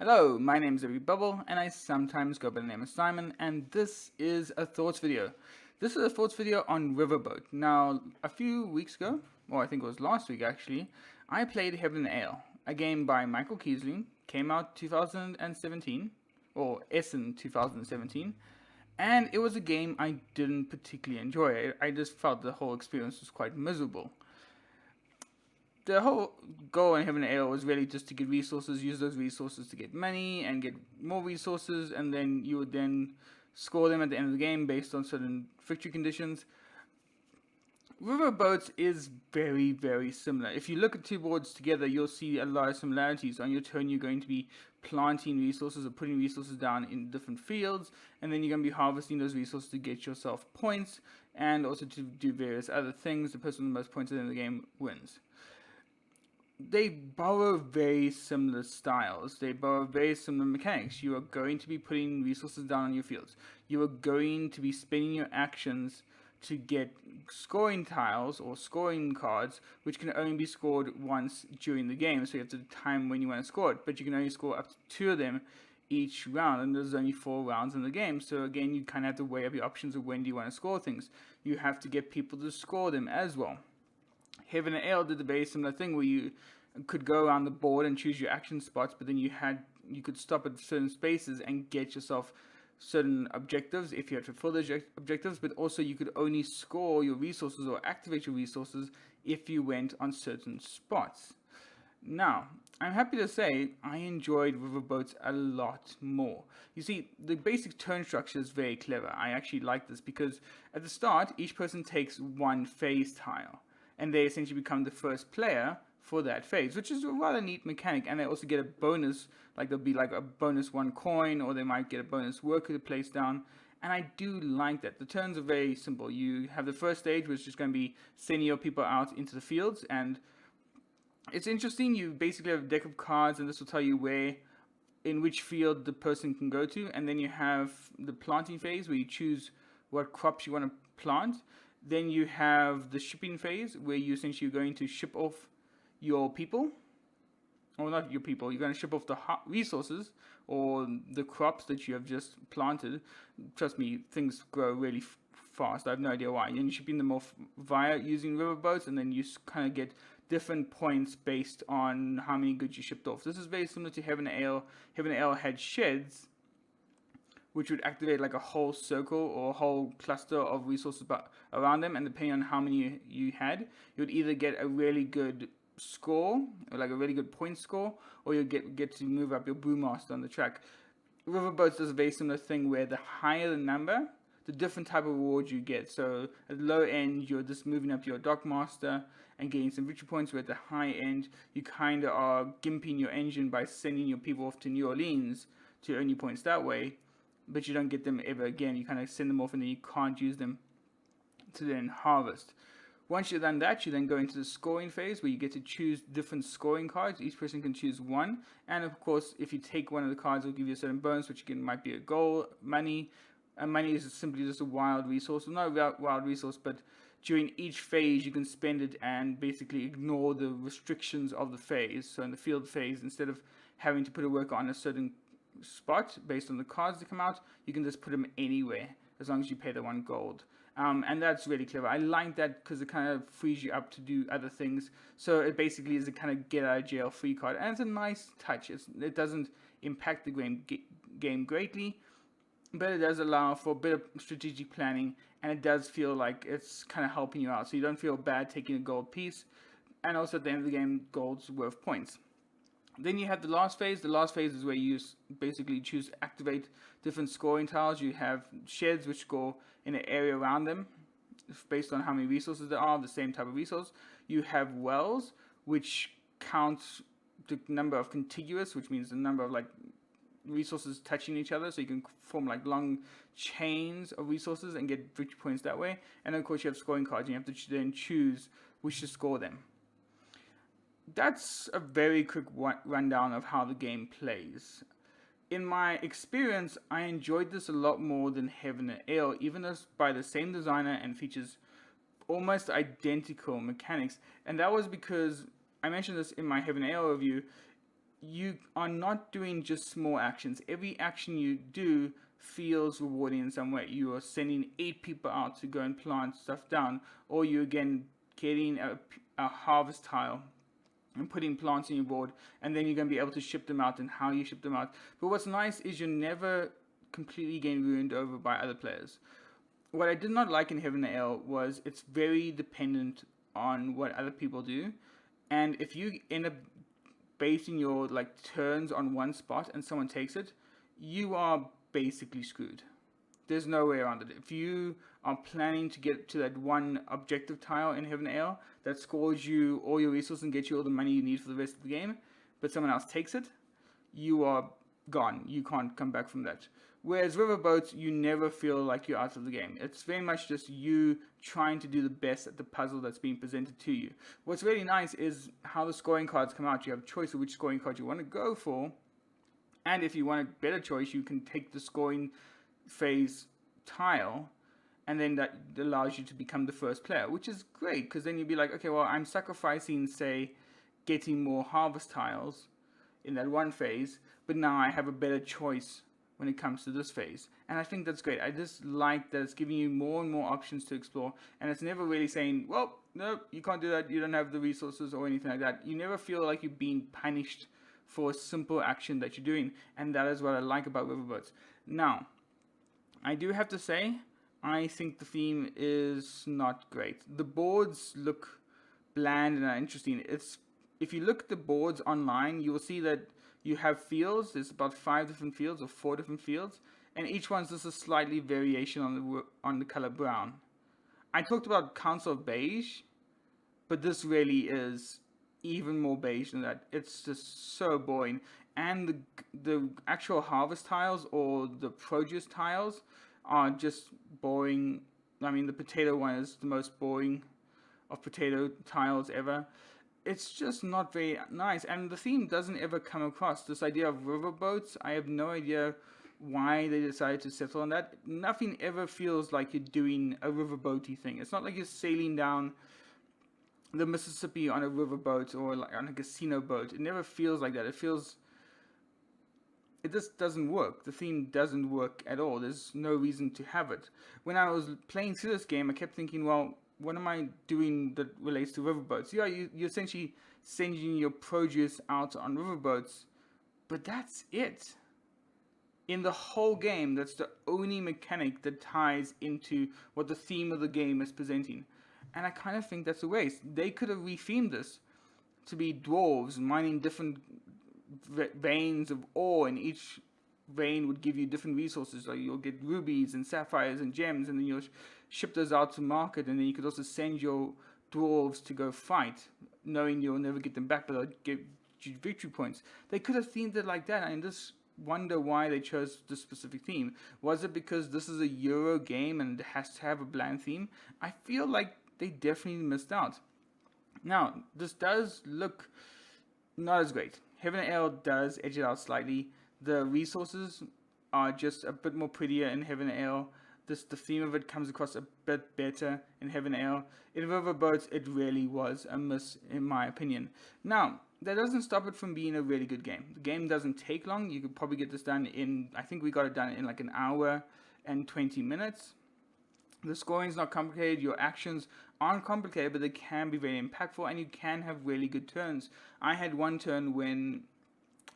Hello, my name is Bubble, and I sometimes go by the name of Simon, and this is a thoughts video. This is a thoughts video on Riverboat. Now, a few weeks ago, or I think it was last week actually, I played Heaven and Ale, a game by Michael Kiesling, came out 2017, or Essen 2017, and it was a game I didn't particularly enjoy. I just felt the whole experience was quite miserable. The whole goal in Heaven and Ale was really just to get resources, use those resources to get money and get more resources, and then you would then score them at the end of the game based on certain victory conditions. Riverboats is very, very similar. If you look at two boards together, you'll see a lot of similarities. On your turn, you're going to be planting resources or putting resources down in different fields, and then you're going to be harvesting those resources to get yourself points, and also to do various other things. The person with the most points at the end of the game wins. They borrow very similar styles. They borrow very similar mechanics. You are going to be putting resources down on your fields. You are going to be spending your actions to get scoring tiles or scoring cards, which can only be scored once during the game. So you have to time when you want to score it, but you can only score up to 2 of them each round, and there's only 4 rounds in the game. So again, you kind of have to weigh up your options of when do you want to score things. You have to get people to score them as well. Heaven and Ale did a very similar thing where you could go around the board and choose your action spots, but then you could stop at certain spaces and get yourself certain objectives if you had to fulfill those objectives, but also you could only score your resources or activate your resources if you went on certain spots. Now, I'm happy to say I enjoyed Riverboats a lot more. You see, the basic turn structure is very clever. I actually like this because at the start, each person takes 1 phase tile, and they essentially become the first player for that phase, which is a rather neat mechanic. And they also get a bonus, like there'll be like a bonus 1 coin, or they might get a bonus worker to place down. And I do like that. The turns are very simple. You have the first stage, which is going to be sending your people out into the fields, and it's interesting. You basically have a deck of cards, and this will tell you in which field the person can go to. And then you have the planting phase, where you choose what crops you want to plant. Then you have the shipping phase, where you essentially are going to ship off your people, or not your people, you're going to ship off the resources or the crops that you have just planted. Trust me, things grow really fast. I have no idea why. And you're shipping them off via using riverboats, and then you kind of get different points based on how many goods you shipped off. This is very similar to Heaven and Ale. Heaven and Ale had sheds, which would activate like a whole circle or a whole cluster of resources around them, and depending on how many you had, you would either get a really good score, or like a really good point score, or you get to move up your brewmaster on the track. Riverboats does a very similar thing where the higher the number, the different type of rewards you get. So at the low end, you're just moving up your dockmaster and getting some victory points, where at the high end, you kind of are gimping your engine by sending your people off to New Orleans to earn your points that way, but you don't get them ever again. You kind of send them off and then you can't use them to then harvest. Once you've done that, you then go into the scoring phase, where you get to choose different scoring cards. Each person can choose 1. And of course, if you take one of the cards, it'll give you a certain bonus, which again might be a gold, money. And money is simply just a wild resource. Well, not a wild resource, but during each phase, you can spend it and basically ignore the restrictions of the phase. So in the field phase, instead of having to put a worker on a certain spot based on the cards that come out, you can just put them anywhere as long as you pay the 1 gold. And that's really clever. I like that because it kind of frees you up to do other things. So it basically is a kind of get out of jail free card, and it's a nice touch. It doesn't impact the game greatly, but it does allow for a bit of strategic planning, and it does feel like it's kind of helping you out. So you don't feel bad taking a gold piece, and also at the end of the game, gold's worth points. Then you have the last phase. The last phase is where you basically choose to activate different scoring tiles. You have sheds, which go in an area around them based on how many resources there are, the same type of resource. You have wells, which counts the number of contiguous, which means the number of like resources touching each other, so you can form like long chains of resources and get victory points that way. And then of course you have scoring cards, and you have to then choose which to score them. That's a very quick rundown of how the game plays. In my experience, I enjoyed this a lot more than Heaven and Ale, even though it's by the same designer and features almost identical mechanics. And that was because, I mentioned this in my Heaven and Ale review, you are not doing just small actions. Every action you do feels rewarding in some way. You are sending 8 people out to go and plant stuff down, or you again getting a harvest tile and putting plants on your board, and then you're going to be able to ship them out and how you ship them out. But what's nice is you're never completely getting ruined over by other players. What I did not like in Heaven and Ale was it's very dependent on what other people do, and if you end up basing your like turns on one spot and someone takes it, you are basically screwed. There's no way around it. If you are planning to get to that one objective tile in Heaven and Ale that scores you all your resources and gets you all the money you need for the rest of the game, but someone else takes it, you are gone. You can't come back from that. Whereas Riverboats, you never feel like you're out of the game. It's very much just you trying to do the best at the puzzle that's being presented to you. What's really nice is how the scoring cards come out. You have a choice of which scoring card you want to go for. And if you want a better choice, you can take the scoring phase tile, and then that allows you to become the first player, which is great, because then you'd be like, okay, well, I'm sacrificing, say, getting more harvest tiles in that one phase, but now I have a better choice when it comes to this phase. And I think that's great. I just like that it's giving you more and more options to explore, and it's never really saying, well, no, you can't do that, you don't have the resources or anything like that. You never feel like you're being punished for a simple action that you're doing, and that is what I like about Riverboats. Now, I do have to say, I think the theme is not great. The boards look bland and uninteresting. If you look at the boards online, you will see that you have fields. There's about 5 different fields or 4 different fields, and each one's just a slightly variation on the color brown. I talked about Council of Beige, but this really is even more beige than that. It's just so boring. And the actual harvest tiles or the produce tiles are just boring. I mean, the potato one is the most boring of potato tiles ever. It's just not very nice, and the theme doesn't ever come across. This idea of riverboats, I have no idea why they decided to settle on that. Nothing ever feels like you're doing a riverboaty thing. It's not like you're sailing down the Mississippi on a riverboat or like on a casino boat. It never feels like that. It just doesn't work. The theme doesn't work at all. There's no reason to have it. When I was playing through this game, I kept thinking, well, what am I doing that relates to riverboats? Yeah, you're essentially sending your produce out on riverboats, but that's it. In the whole game, that's the only mechanic that ties into what the theme of the game is presenting. And I kind of think that's a waste. They could have rethemed this to be dwarves mining different veins of ore, and each vein would give you different resources. Like you'll get rubies and sapphires and gems, and then you'll ship those out to market, and then you could also send your dwarves to go fight, knowing you'll never get them back, but they'll give you victory points. They could have themed it like that, and just wonder why they chose this specific theme. Was it because this is a Euro game and it has to have a bland theme? I feel like they definitely missed out. Now, this does look not as great. Heaven and Ale does edge it out slightly. The resources are just a bit more prettier in Heaven and Ale. The theme of it comes across a bit better in Heaven and Ale. In Riverboats, it really was a miss, in my opinion. Now, that doesn't stop it from being a really good game. The game doesn't take long. You could probably get this done in, I think we got it done in like an hour and 20 minutes. The scoring is not complicated. Your actions aren't complicated, but they can be very impactful, and you can have really good turns. I had one turn when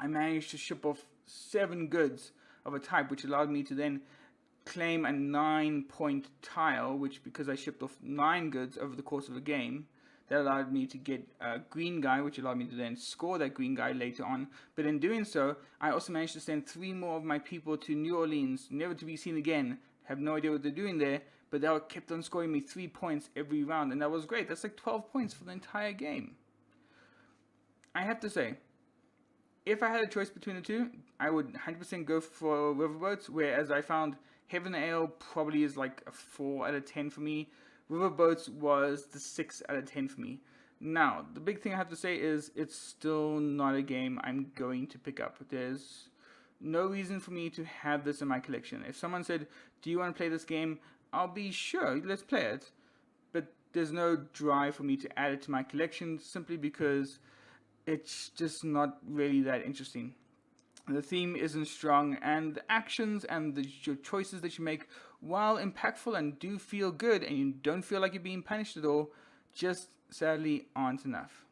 I managed to ship off 7 goods of a type, which allowed me to then claim a 9-point tile, which, because I shipped off 9 goods over the course of a game, that allowed me to get a green guy, which allowed me to then score that green guy later on. But in doing so, I also managed to send 3 more of my people to New Orleans, never to be seen again. Have no idea what they're doing there, but they kept on scoring me 3 points every round, and that was great. That's like 12 points for the entire game. I have to say, if I had a choice between the two, I would 100% go for Riverboats, whereas I found Heaven and Ale probably is like a 4 out of 10 for me. Riverboats was the 6 out of 10 for me. Now, the big thing I have to say is it's still not a game I'm going to pick up. There's no reason for me to have this in my collection. If someone said, do you want to play this game? I'll be sure, let's play it. But there's no drive for me to add it to my collection, simply because it's just not really that interesting. The theme isn't strong, and the actions and your choices that you make, while impactful and do feel good, and you don't feel like you're being punished at all, just sadly aren't enough.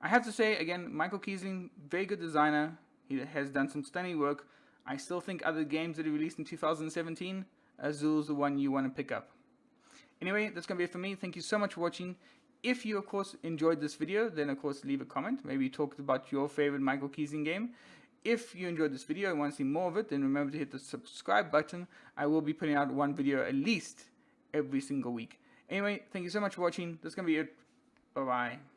I have to say, again, Michael Kiesling, very good designer. He has done some stunning work. I still think other games that he released in 2017, Azul's the one you want to pick up. Anyway, that's going to be it for me. Thank you so much for watching. If you, of course, enjoyed this video, then, of course, leave a comment. Maybe talk about your favorite Michael Kiesling game. If you enjoyed this video and want to see more of it, then remember to hit the subscribe button. I will be putting out one video at least every single week. Anyway, thank you so much for watching. That's going to be it. Bye-bye.